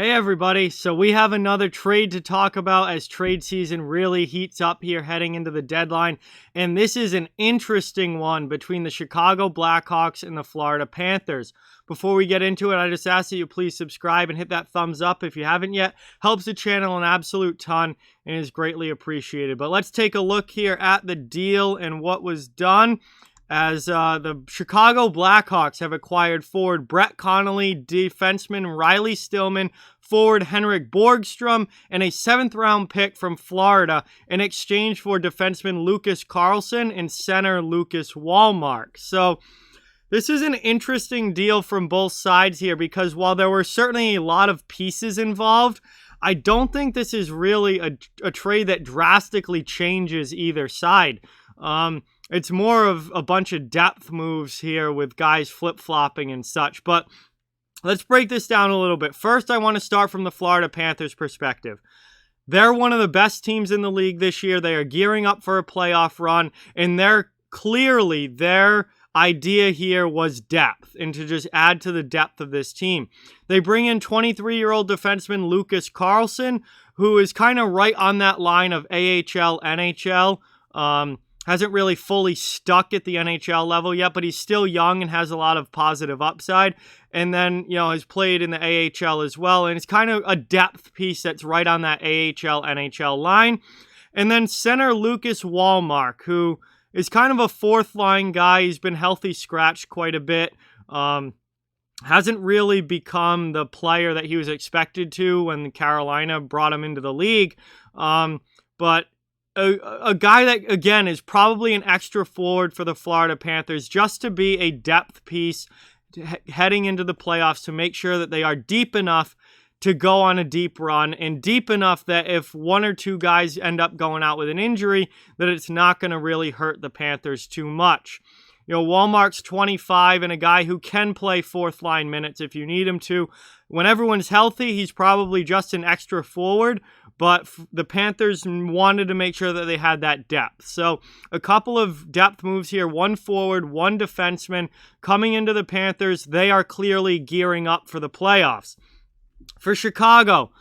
Hey everybody, so we have another trade to talk about as trade season really heats up here heading into the deadline, and this is an interesting one between the Chicago Blackhawks and the Florida Panthers. Before we get into it, I just ask that you please subscribe and hit that thumbs up if you haven't yet. Helps the channel an absolute ton and is greatly appreciated. But let's take a look here at the deal and what was done. As the Chicago Blackhawks have acquired forward Brett Connolly, defenseman Riley Stillman, forward Henrik Borgstrom, and a 7th-round pick from Florida in exchange for defenseman Lucas Carlson and center Lucas Wallmark. So this is an interesting deal from both sides here because while there were certainly a lot of pieces involved, I don't think this is really a trade that drastically changes either side. It's more of a bunch of depth moves here with guys flip-flopping and such. But let's break this down a little bit. First, I want to start from the Florida Panthers perspective. They're one of the best teams in the league this year. They are gearing up for a playoff run, and their idea here was depth and to just add to the depth of this team. They bring in 23-year-old defenseman Lucas Carlson, who is kind of right on that line of AHL, NHL. Hasn't really fully stuck at the NHL level yet, but he's still young and has a lot of positive upside. And then, has played in the AHL as well. And it's kind of a depth piece that's right on that AHL, NHL line. And then center Lucas Wallmark, who is kind of a fourth-line guy. He's been healthy scratched quite a bit. Hasn't really become the player that he was expected to when Carolina brought him into the league. But a guy that, again, is probably an extra forward for the Florida Panthers just to be a depth piece heading into the playoffs to make sure that they are deep enough to go on a deep run and deep enough that if one or two guys end up going out with an injury, that it's not going to really hurt the Panthers too much. Wallmark's 25 and a guy who can play fourth-line minutes if you need him to. When everyone's healthy, he's probably just an extra forward, but the Panthers wanted to make sure that they had that depth. So a couple of depth moves here, one forward, one defenseman. Coming into the Panthers, they are clearly gearing up for the playoffs. For Chicago,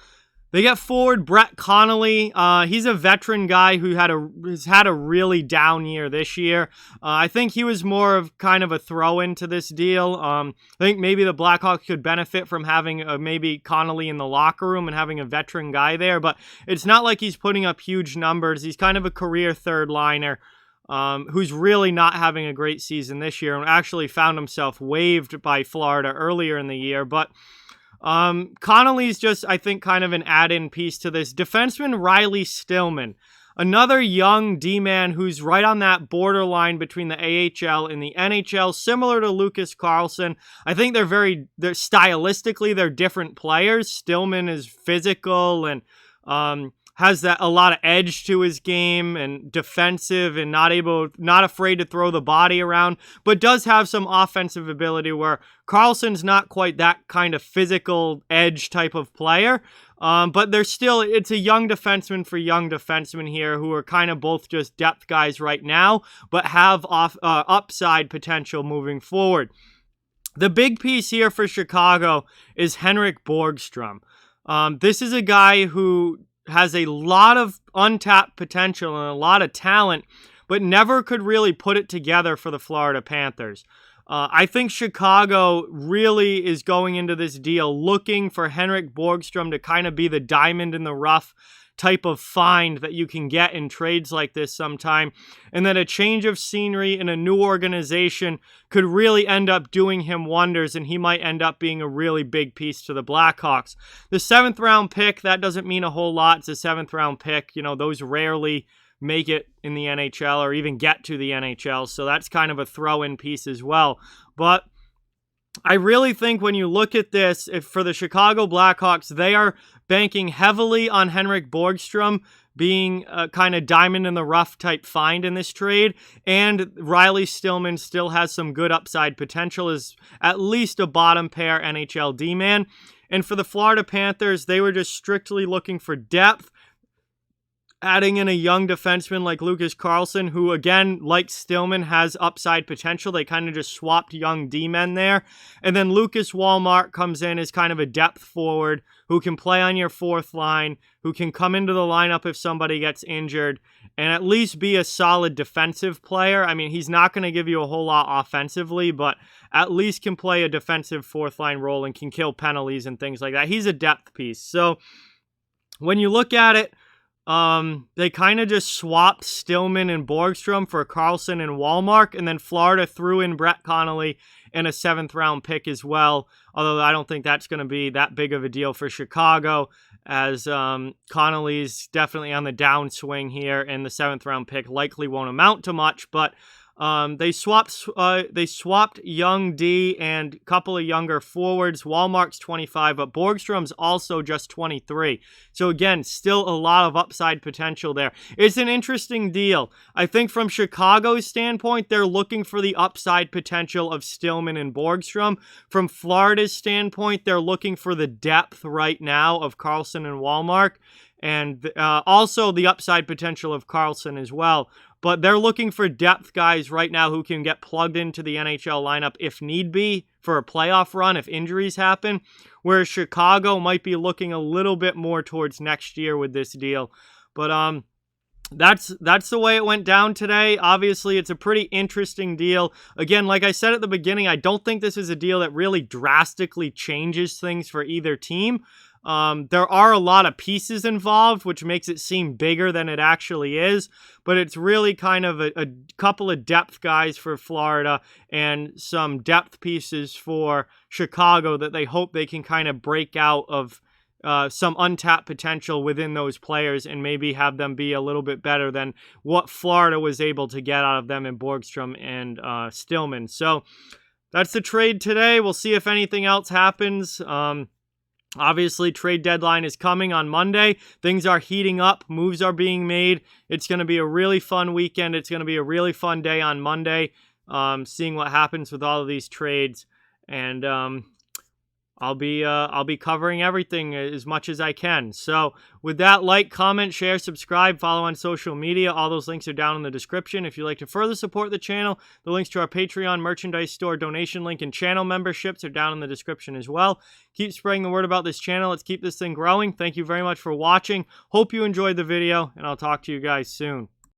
they get forward Brett Connolly. He's a veteran guy who has had a really down year this year. I think he was more of kind of a throw-in to this deal. I think maybe the Blackhawks could benefit from having maybe Connolly in the locker room and having a veteran guy there, but it's not like he's putting up huge numbers. He's kind of a career third-liner who's really not having a great season this year and actually found himself waived by Florida earlier in the year, but Connolly's just, I think, kind of an add-in piece to this. Defenseman Riley Stillman, another young D-man who's right on that borderline between the AHL and the NHL, similar to Lucas Carlson. I think they're stylistically, they're different players. Stillman is physical and has a lot of edge to his game and defensive and not afraid to throw the body around, but does have some offensive ability where Carlson's not quite that kind of physical edge type of player. But it's a young defenseman for young defensemen here who are kind of both just depth guys right now, but have upside potential moving forward. The big piece here for Chicago is Henrik Borgstrom. This is a guy who has a lot of untapped potential and a lot of talent, but never could really put it together for the Florida Panthers. I think Chicago really is going into this deal looking for Henrik Borgstrom to kind of be the diamond in the rough type of find that you can get in trades like this sometime, and that a change of scenery in a new organization could really end up doing him wonders, and he might end up being a really big piece to the Blackhawks. The 7th-round pick, that doesn't mean a whole lot. It's a 7th-round pick. Those rarely make it in the NHL or even get to the NHL, so that's kind of a throw-in piece as well. But I really think when you look at this, for the Chicago Blackhawks, they are banking heavily on Henrik Borgstrom being a kind of diamond in the rough type find in this trade, and Riley Stillman still has some good upside potential as at least a bottom pair NHL D-man. And for the Florida Panthers, they were just strictly looking for depth. adding in a young defenseman like Lucas Carlson, who, again, like Stillman, has upside potential. They kind of just swapped young D-men there. And then Lucas Wallmark comes in as kind of a depth forward who can play on your fourth line, who can come into the lineup if somebody gets injured, and at least be a solid defensive player. I mean, he's not going to give you a whole lot offensively, but at least can play a defensive fourth line role and can kill penalties and things like that. He's a depth piece. So when you look at it, they kind of just swapped Stillman and Borgstrom for Carlson and Wallmark, and then Florida threw in Brett Connolly and a 7th-round pick as well, although I don't think that's going to be that big of a deal for Chicago, as Connolly's definitely on the downswing here, and the 7th-round pick likely won't amount to much, but they swapped young D and a couple of younger forwards. Wallmark's 25, but Borgstrom's also just 23. So again, still a lot of upside potential there. It's an interesting deal. I think from Chicago's standpoint, they're looking for the upside potential of Stillman and Borgstrom. From Florida's standpoint, they're looking for the depth right now of Carlson and Wallmark, and also the upside potential of Carlson as well. But they're looking for depth guys right now who can get plugged into the NHL lineup if need be for a playoff run if injuries happen, whereas Chicago might be looking a little bit more towards next year with this deal. But that's the way it went down today. Obviously, it's a pretty interesting deal. Again, like I said at the beginning, I don't think this is a deal that really drastically changes things for either team. There are a lot of pieces involved, which makes it seem bigger than it actually is, but it's really kind of a couple of depth guys for Florida and some depth pieces for Chicago that they hope they can kind of break out of some untapped potential within those players and maybe have them be a little bit better than what Florida was able to get out of them in Borgstrom and Stillman. So that's the trade today. We'll see if anything else happens. Obviously, trade deadline is coming on Monday. Things are heating up. Moves are being made. It's going to be a really fun weekend. It's going to be a really fun day on Monday, seeing what happens with all of these trades. And I'll be covering everything as much as I can. So with that, like, comment, share, subscribe, follow on social media. All those links are down in the description. If you'd like to further support the channel, the links to our Patreon merchandise store, donation link, and channel memberships are down in the description as well. Keep spreading the word about this channel. Let's keep this thing growing. Thank you very much for watching. Hope you enjoyed the video, and I'll talk to you guys soon.